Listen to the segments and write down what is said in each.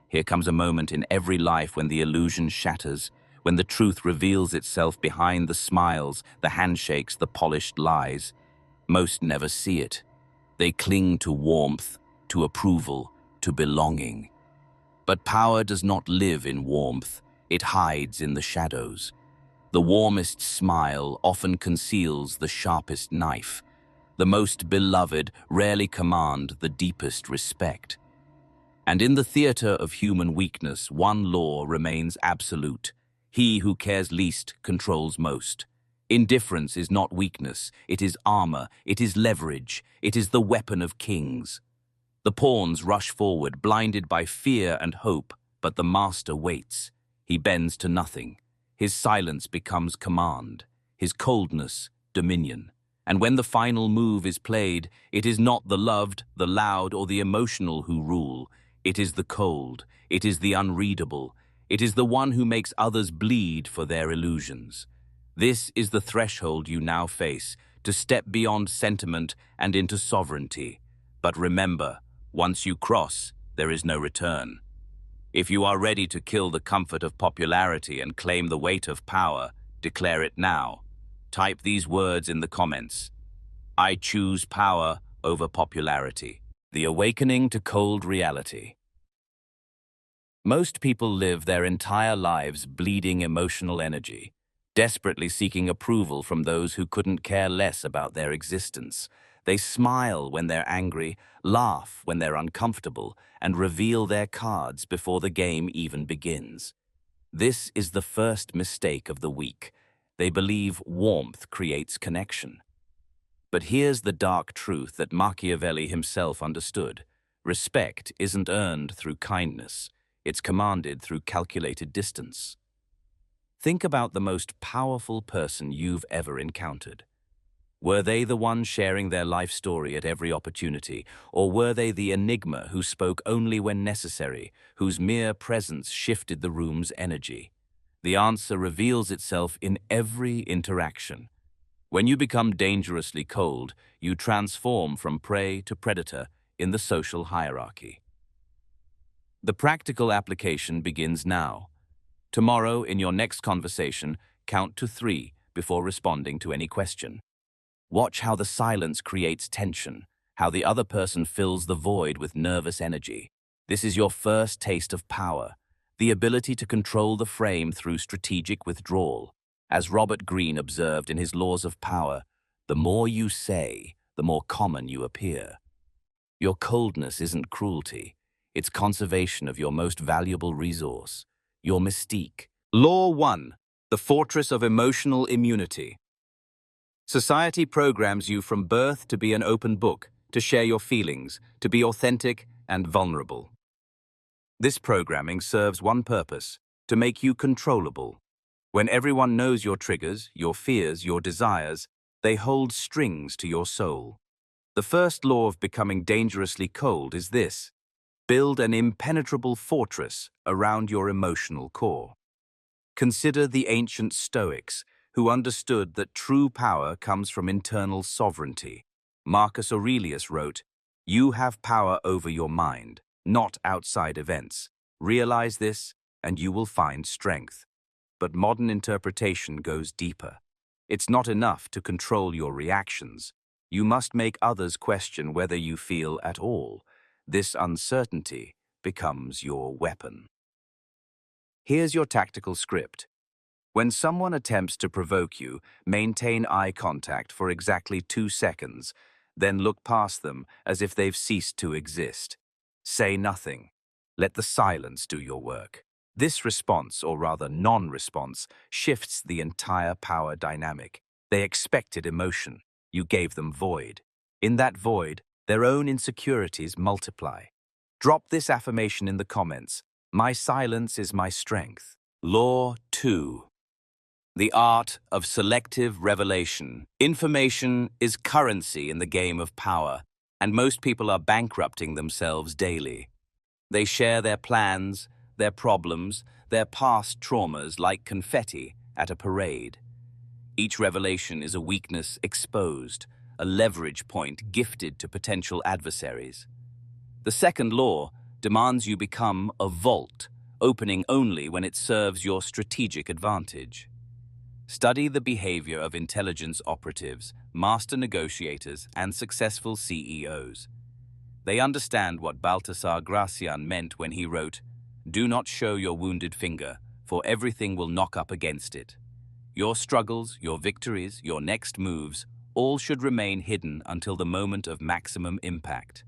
Here comes a moment in every life when the illusion shatters, when the truth reveals itself behind the smiles, the handshakes, the polished lies. Most never see it. They cling to warmth, to approval, to belonging. But power does not live in warmth. It hides in the shadows. The warmest smile often conceals the sharpest knife. The most beloved rarely command the deepest respect. And in the theater of human weakness, one law remains absolute. He who cares least controls most. Indifference is not weakness, it is armor, it is leverage, it is the weapon of kings. The pawns rush forward, blinded by fear and hope, but the master waits. He bends to nothing. His silence becomes command, his coldness dominion. And when the final move is played, it is not the loved, the loud, or the emotional who rule. It is the cold, it is the unreadable, it is the one who makes others bleed for their illusions. This is the threshold you now face, to step beyond sentiment and into sovereignty. But remember, once you cross, there is no return. If you are ready to kill the comfort of popularity and claim the weight of power, declare it now. Type these words in the comments. I choose power over popularity. The awakening to cold reality. Most people live their entire lives bleeding emotional energy, desperately seeking approval from those who couldn't care less about their existence. They smile when they're angry, laugh when they're uncomfortable, and reveal their cards before the game even begins. This is the first mistake of the week. They believe warmth creates connection. But here's the dark truth that Machiavelli himself understood. Respect isn't earned through kindness. It's commanded through calculated distance. Think about the most powerful person you've ever encountered. Were they the one sharing their life story at every opportunity, or were they the enigma who spoke only when necessary, whose mere presence shifted the room's energy? The answer reveals itself in every interaction. When you become dangerously cold, you transform from prey to predator in the social hierarchy. The practical application begins now. Tomorrow, in your next conversation, count to 3 before responding to any question. Watch how the silence creates tension, how the other person fills the void with nervous energy. This is your first taste of power, the ability to control the frame through strategic withdrawal. As Robert Greene observed in his Laws of Power, the more you say, the more common you appear. Your coldness isn't cruelty. It's conservation of your most valuable resource, your mystique. Law 1. The fortress of emotional immunity. Society programs you from birth to be an open book, to share your feelings, to be authentic and vulnerable. This programming serves one purpose: to make you controllable. When everyone knows your triggers, your fears, your desires, they hold strings to your soul. The first law of becoming dangerously cold is this: build an impenetrable fortress around your emotional core. Consider the ancient Stoics, who understood that true power comes from internal sovereignty. Marcus Aurelius wrote, "You have power over your mind, not outside events. Realize this, and you will find strength." But modern interpretation goes deeper. It's not enough to control your reactions. You must make others question whether you feel at all. This uncertainty becomes your weapon. Here's your tactical script. When someone attempts to provoke you, maintain eye contact for exactly 2 seconds, then look past them as if they've ceased to exist. Say nothing. Let the silence do your work. This response, or rather non-response, shifts the entire power dynamic. They expected emotion. You gave them void. In that void, their own insecurities multiply. Drop this affirmation in the comments. My silence is my strength. Law 2. The art of selective revelation. Information is currency in the game of power, and most people are bankrupting themselves daily. They share their plans, their problems, their past traumas like confetti at a parade. Each revelation is a weakness exposed, a leverage point gifted to potential adversaries. The second law demands you become a vault, opening only when it serves your strategic advantage. Study the behavior of intelligence operatives, master negotiators, and successful CEOs. They understand what Baltasar Gracian meant when he wrote, "Do not show your wounded finger, for everything will knock up against it." Your struggles, your victories, your next moves, all should remain hidden until the moment of maximum impact.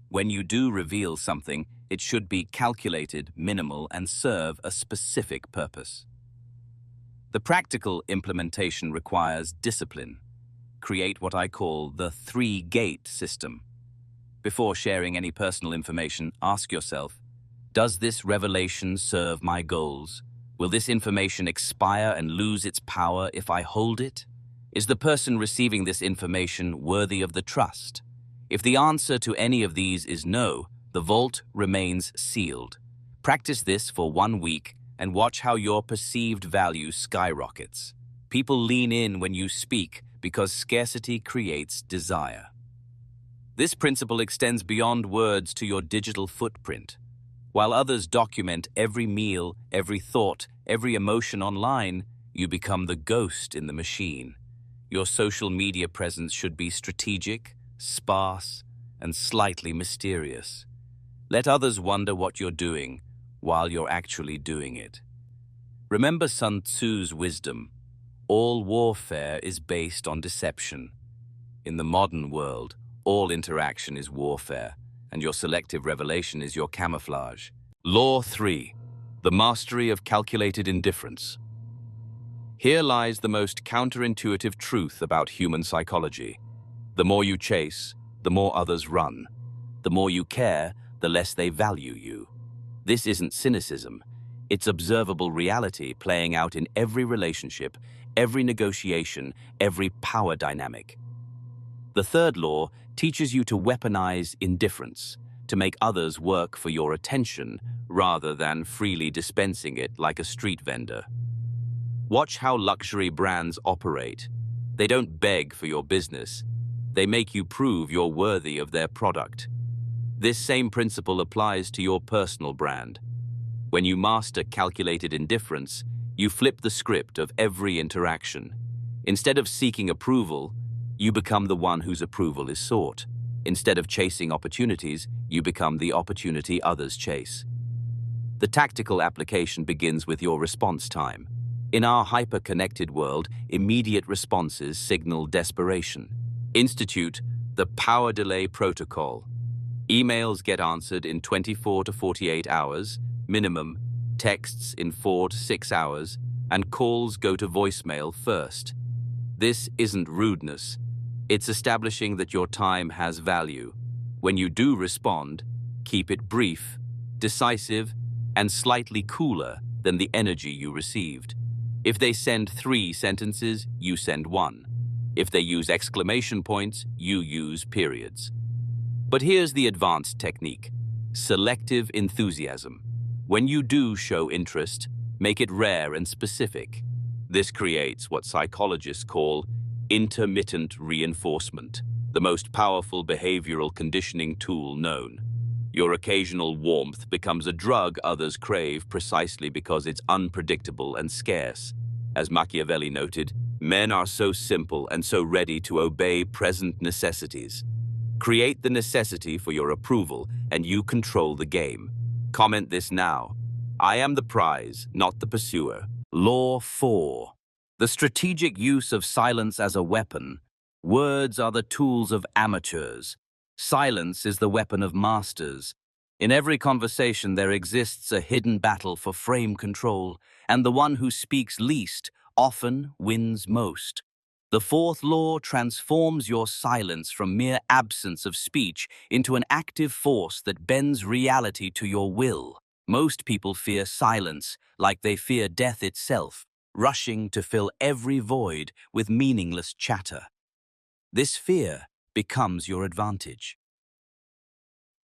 When you do reveal something, it should be calculated, minimal, and serve a specific purpose. The practical implementation requires discipline. Create what I call the three-gate system. Before sharing any personal information, ask yourself, does this revelation serve my goals? Will this information expire and lose its power if I hold it? Is the person receiving this information worthy of the trust? If the answer to any of these is no, the vault remains sealed. Practice this for 1 week and watch how your perceived value skyrockets. People lean in when you speak because scarcity creates desire. This principle extends beyond words to your digital footprint. While others document every meal, every thought, every emotion online, you become the ghost in the machine. Your social media presence should be strategic, sparse, and slightly mysterious. Let others wonder what you're doing while you're actually doing it. Remember Sun Tzu's wisdom. All warfare is based on deception. In the modern world, all interaction is warfare, and your selective revelation is your camouflage. Law 3. The mastery of calculated indifference. Here lies the most counterintuitive truth about human psychology. The more you chase, the more others run. The more you care, the less they value you. This isn't cynicism. It's observable reality playing out in every relationship, every negotiation, every power dynamic. The third law teaches you to weaponize indifference, to make others work for your attention rather than freely dispensing it like a street vendor. Watch how luxury brands operate. They don't beg for your business. They make you prove you're worthy of their product. This same principle applies to your personal brand. When you master calculated indifference, you flip the script of every interaction. Instead of seeking approval, you become the one whose approval is sought. Instead of chasing opportunities, you become the opportunity others chase. The tactical application begins with your response time. In our hyper-connected world, immediate responses signal desperation. Institute the power delay protocol. Emails get answered in 24 to 48 hours, minimum, texts in 4 to 6 hours, and calls go to voicemail first. This isn't rudeness. It's establishing that your time has value. When you do respond, keep it brief, decisive, and slightly cooler than the energy you received. If they send 3 sentences, you send 1. If they use exclamation points, you use periods. But here's the advanced technique: selective enthusiasm. When you do show interest, make it rare and specific. This creates what psychologists call intermittent reinforcement, the most powerful behavioral conditioning tool known. Your occasional warmth becomes a drug others crave precisely because it's unpredictable and scarce. As Machiavelli noted, men are so simple and so ready to obey present necessities. Create the necessity for your approval, and you control the game. Comment this now. I am the prize, not the pursuer. Law 4. The strategic use of silence as a weapon. Words are the tools of amateurs. Silence is the weapon of masters. In every conversation there exists a hidden battle for frame control, and the one who speaks least often wins most. The fourth law transforms your silence from mere absence of speech into an active force that bends reality to your will. Most people fear silence like they fear death itself, rushing to fill every void with meaningless chatter. This fear becomes your advantage.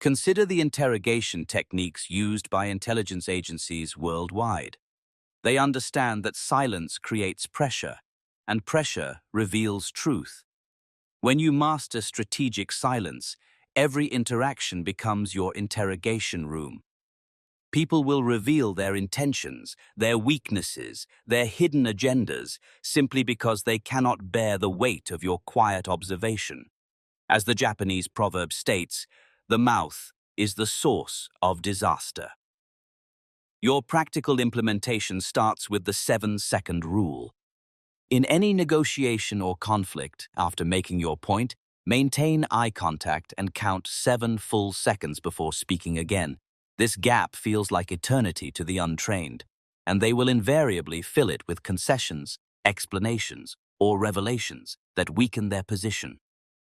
Consider the interrogation techniques used by intelligence agencies worldwide. They understand that silence creates pressure, and pressure reveals truth. When you master strategic silence, Every interaction becomes your interrogation room. People will reveal their intentions, their weaknesses, their hidden agendas, simply because they cannot bear the weight of your quiet observation. As the Japanese proverb states, the mouth is the source of disaster. Your practical implementation starts with the 7-second rule. In any negotiation or conflict, after making your point, maintain eye contact and count 7 full seconds before speaking again. This gap feels like eternity to the untrained, and they will invariably fill it with concessions, explanations, or revelations that weaken their position.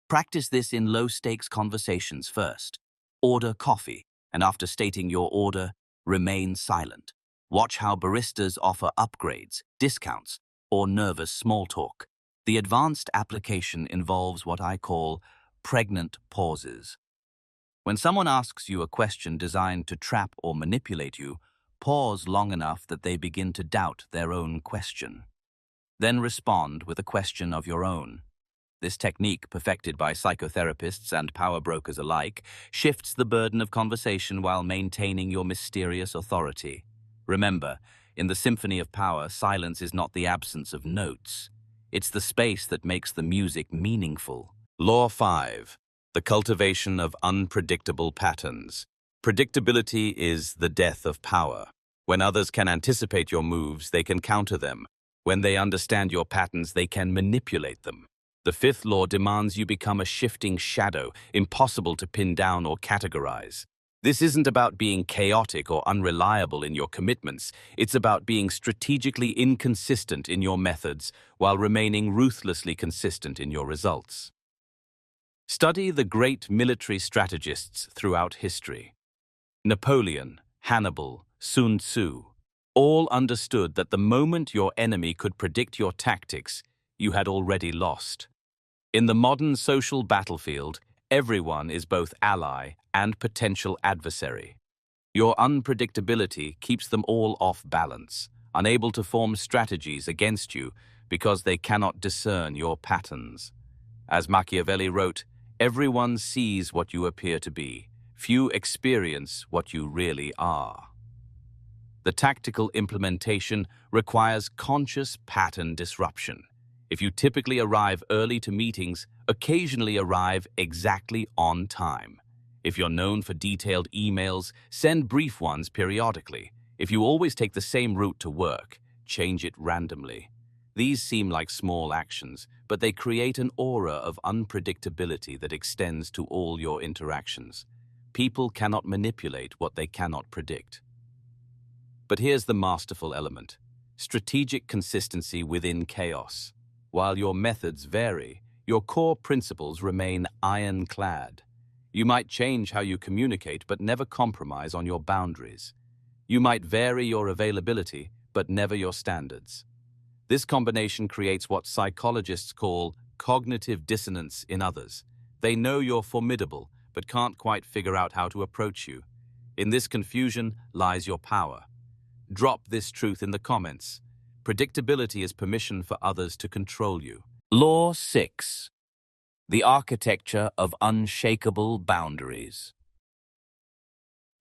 Practice this in low-stakes conversations first. Order coffee, and after stating your order, remain silent. Watch how baristas offer upgrades, discounts, or nervous small talk. The advanced application involves what I call pregnant pauses. When someone asks you a question designed to trap or manipulate you, pause long enough that they begin to doubt their own question. Then respond with a question of your own. This technique, perfected by psychotherapists and power brokers alike, shifts the burden of conversation while maintaining your mysterious authority. Remember, in the symphony of power, silence is not the absence of notes. It's the space that makes the music meaningful. Law 5. The cultivation of unpredictable patterns. Predictability is the death of power. When others can anticipate your moves, they can counter them. When they understand your patterns, they can manipulate them. The 5th law demands you become a shifting shadow, impossible to pin down or categorize. This isn't about being chaotic or unreliable in your commitments. It's about being strategically inconsistent in your methods while remaining ruthlessly consistent in your results. Study the great military strategists throughout history. Napoleon, Hannibal, Sun Tzu, all understood that the moment your enemy could predict your tactics, you had already lost. In the modern social battlefield, everyone is both ally and potential adversary. Your unpredictability keeps them all off balance, unable to form strategies against you because they cannot discern your patterns. As Machiavelli wrote, everyone sees what you appear to be. Few experience what you really are. The tactical implementation requires conscious pattern disruption. If you typically arrive early to meetings, occasionally arrive exactly on time. If you're known for detailed emails, send brief ones periodically. If you always take the same route to work, change it randomly. These seem like small actions, but they create an aura of unpredictability that extends to all your interactions. People cannot manipulate what they cannot predict. But here's the masterful element: strategic consistency within chaos. While your methods vary, your core principles remain ironclad. You might change how you communicate, but never compromise on your boundaries. You might vary your availability, but never your standards. This combination creates what psychologists call cognitive dissonance in others. They know you're formidable, but can't quite figure out how to approach you. In this confusion lies your power. Drop this truth in the comments. Predictability is permission for others to control you. Law 6. The architecture of unshakable boundaries.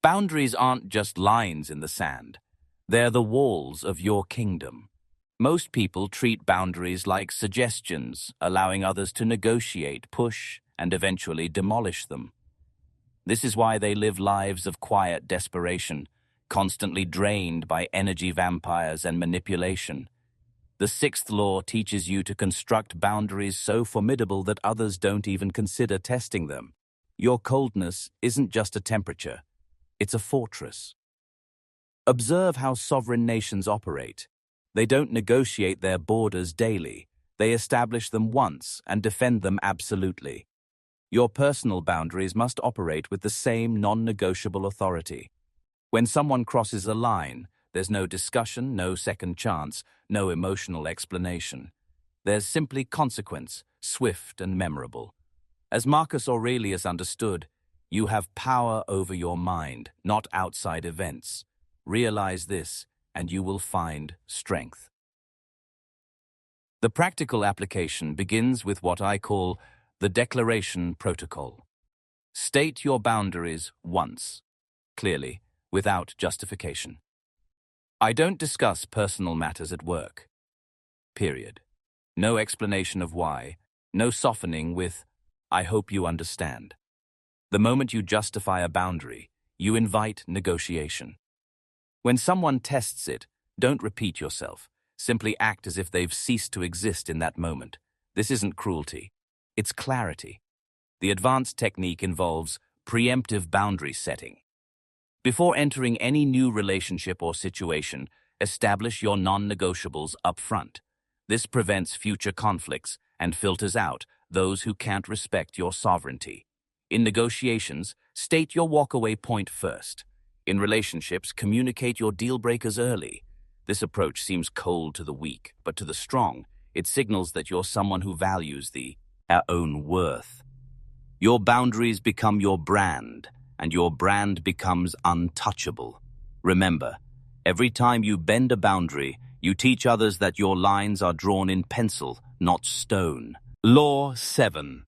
Boundaries aren't just lines in the sand. They're the walls of your kingdom. Most people treat boundaries like suggestions, allowing others to negotiate, push, and eventually demolish them. This is why they live lives of quiet desperation, constantly drained by energy vampires and manipulation. The 6th law teaches you to construct boundaries so formidable that others don't even consider testing them. Your coldness isn't just a temperature, it's a fortress. Observe how sovereign nations operate. They don't negotiate their borders daily. They establish them once and defend them absolutely. Your personal boundaries must operate with the same non-negotiable authority. When someone crosses a line, there's no discussion, no second chance, no emotional explanation. There's simply consequence, swift and memorable. As Marcus Aurelius understood, you have power over your mind, not outside events. Realize this, and you will find strength. The practical application begins with what I call the declaration protocol. State your boundaries once, clearly, without justification. I don't discuss personal matters at work. Period. No explanation of why, no softening with, I hope you understand. The moment you justify a boundary, you invite negotiation. When someone tests it, don't repeat yourself. Simply act as if they've ceased to exist in that moment. This isn't cruelty. It's clarity. The advanced technique involves preemptive boundary setting. Before entering any new relationship or situation, establish your non-negotiables up front. This prevents future conflicts and filters out those who can't respect your sovereignty. In negotiations, state your walkaway point first. In relationships, communicate your deal breakers early. This approach seems cold to the weak, but to the strong, it signals that you're someone who values our own worth. Your boundaries become your brand, and your brand becomes untouchable. Remember, every time you bend a boundary, you teach others that your lines are drawn in pencil, not stone. Law 7.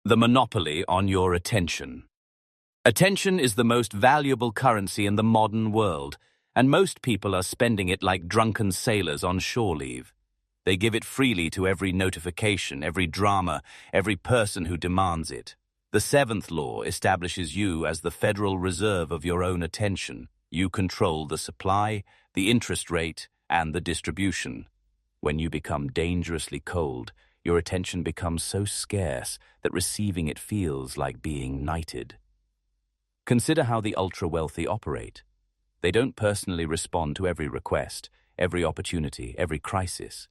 The monopoly on your attention. Attention is the most valuable currency in the modern world, and most people are spending it like drunken sailors on shore leave. They give it freely to every notification, every drama, every person who demands it. The seventh law establishes you as the Federal Reserve of your own attention. You control the supply, the interest rate, and the distribution. When you become dangerously cold, your attention becomes so scarce that receiving it feels like being knighted. Consider how the ultra-wealthy operate. They don't personally respond to every request, every opportunity, every crisis.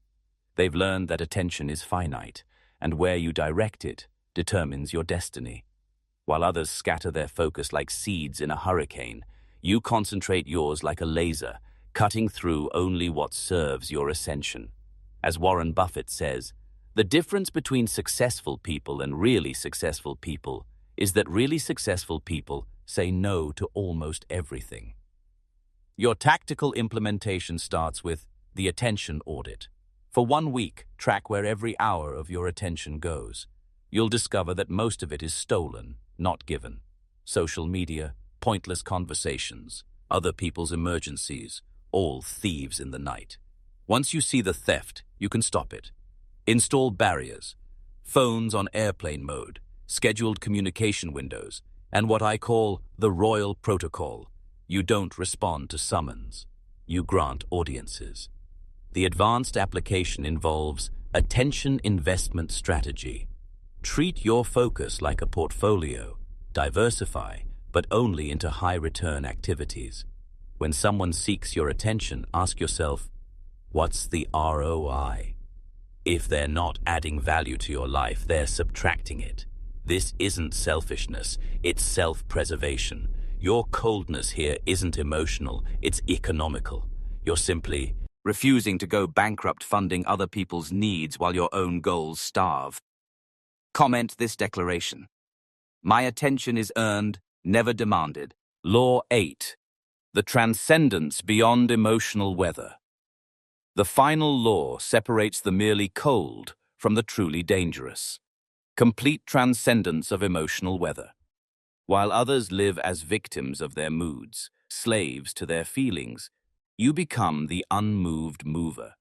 They've learned that attention is finite, and where you direct it determines your destiny. While others scatter their focus like seeds in a hurricane, you concentrate yours like a laser, cutting through only what serves your ascension. As Warren Buffett says, the difference between successful people and really successful people is that really successful people say no to almost everything. Your tactical implementation starts with the attention audit. For 1 week, track where every hour of your attention goes. You'll discover that most of it is stolen, not given. Social media, pointless conversations, other people's emergencies, all thieves in the night. Once you see the theft, you can stop it. Install barriers, phones on airplane mode, scheduled communication windows, and what I call the royal protocol. You don't respond to summons. You grant audiences. The advanced application involves attention investment strategy. Treat your focus like a portfolio. Diversify, but only into high-return activities. When someone seeks your attention, ask yourself, what's the ROI? If they're not adding value to your life, they're subtracting it. This isn't selfishness, it's self-preservation. Your coldness here isn't emotional, it's economical. You're simply refusing to go bankrupt funding other people's needs while your own goals starve. Comment this declaration. My attention is earned, never demanded. Law 8. The transcendence beyond emotional weather. The final law separates the merely cold from the truly dangerous. Complete transcendence of emotional weather. While others live as victims of their moods, slaves to their feelings, you become the unmoved mover.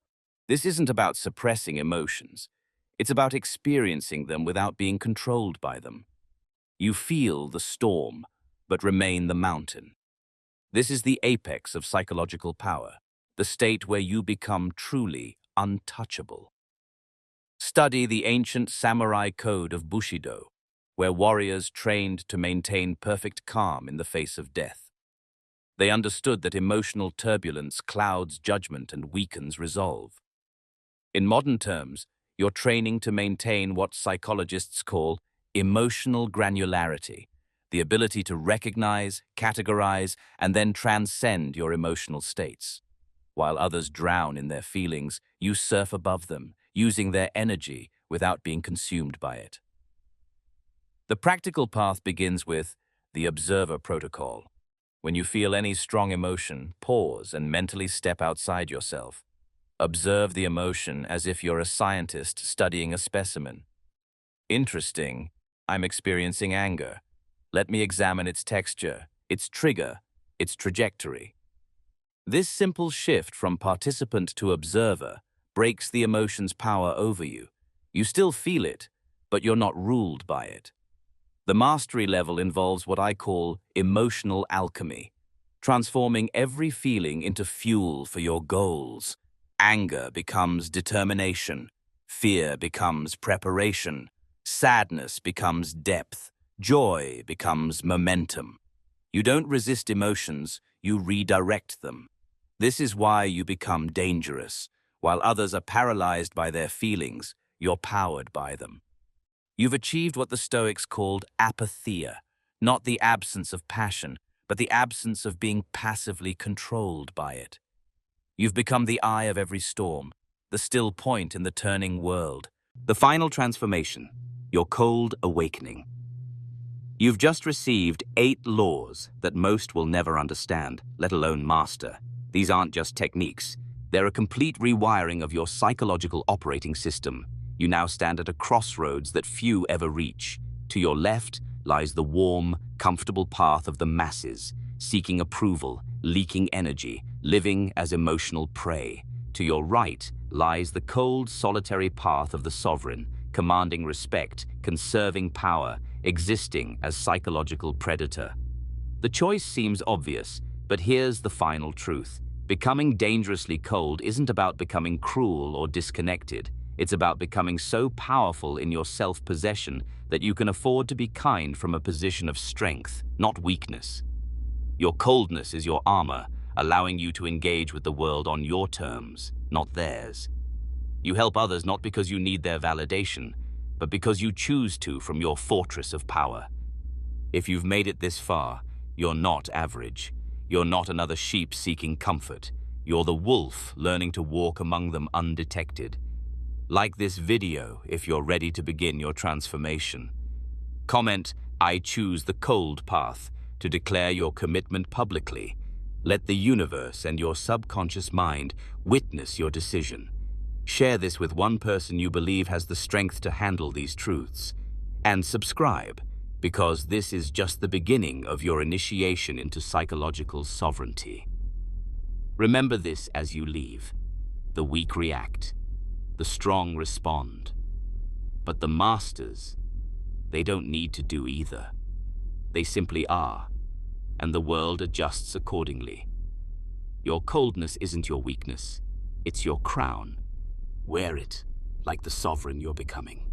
This isn't about suppressing emotions. It's about experiencing them without being controlled by them. You feel the storm, but remain the mountain. This is the apex of psychological power, the state where you become truly untouchable. Study the ancient samurai code of Bushido, where warriors trained to maintain perfect calm in the face of death. They understood that emotional turbulence clouds judgment and weakens resolve. In modern terms, you're training to maintain what psychologists call emotional granularity, the ability to recognize, categorize, and then transcend your emotional states. While others drown in their feelings, you surf above them, using their energy without being consumed by it. The practical path begins with the observer protocol. When you feel any strong emotion, pause and mentally step outside yourself. Observe the emotion as if you're a scientist studying a specimen. Interesting, I'm experiencing anger. Let me examine its texture, its trigger, its trajectory. This simple shift from participant to observer breaks the emotion's power over you. You still feel it, but you're not ruled by it. The mastery level involves what I call emotional alchemy, transforming every feeling into fuel for your goals. Anger becomes determination, fear becomes preparation, sadness becomes depth, joy becomes momentum. You don't resist emotions, you redirect them. This is why you become dangerous. While others are paralyzed by their feelings, you're powered by them. You've achieved what the Stoics called apatheia, not the absence of passion, but the absence of being passively controlled by it. You've become the eye of every storm, the still point in the turning world. The final transformation, your cold awakening. You've just received 8 laws that most will never understand, let alone master. These aren't just techniques. They're a complete rewiring of your psychological operating system. You now stand at a crossroads that few ever reach. To your left lies the warm, comfortable path of the masses, seeking approval, leaking energy, living as emotional prey. To your right lies the cold, solitary path of the sovereign, commanding respect, conserving power, existing as psychological predator. The choice seems obvious, but here's the final truth. Becoming dangerously cold isn't about becoming cruel or disconnected. It's about becoming so powerful in your self-possession that you can afford to be kind from a position of strength, not weakness. Your coldness is your armor, allowing you to engage with the world on your terms, not theirs. You help others not because you need their validation, but because you choose to from your fortress of power. If you've made it this far, you're not average. You're not another sheep seeking comfort. You're the wolf learning to walk among them undetected. Like this video if you're ready to begin your transformation. Comment, "I choose the cold path," to declare your commitment publicly. Let the universe and your subconscious mind witness your decision. Share this with one person you believe has the strength to handle these truths. And subscribe, because this is just the beginning of your initiation into psychological sovereignty. Remember this as you leave. The weak react. The strong respond. But the masters, they don't need to do either. They simply are, and the world adjusts accordingly. Your coldness isn't your weakness, it's your crown. Wear it like the sovereign you're becoming.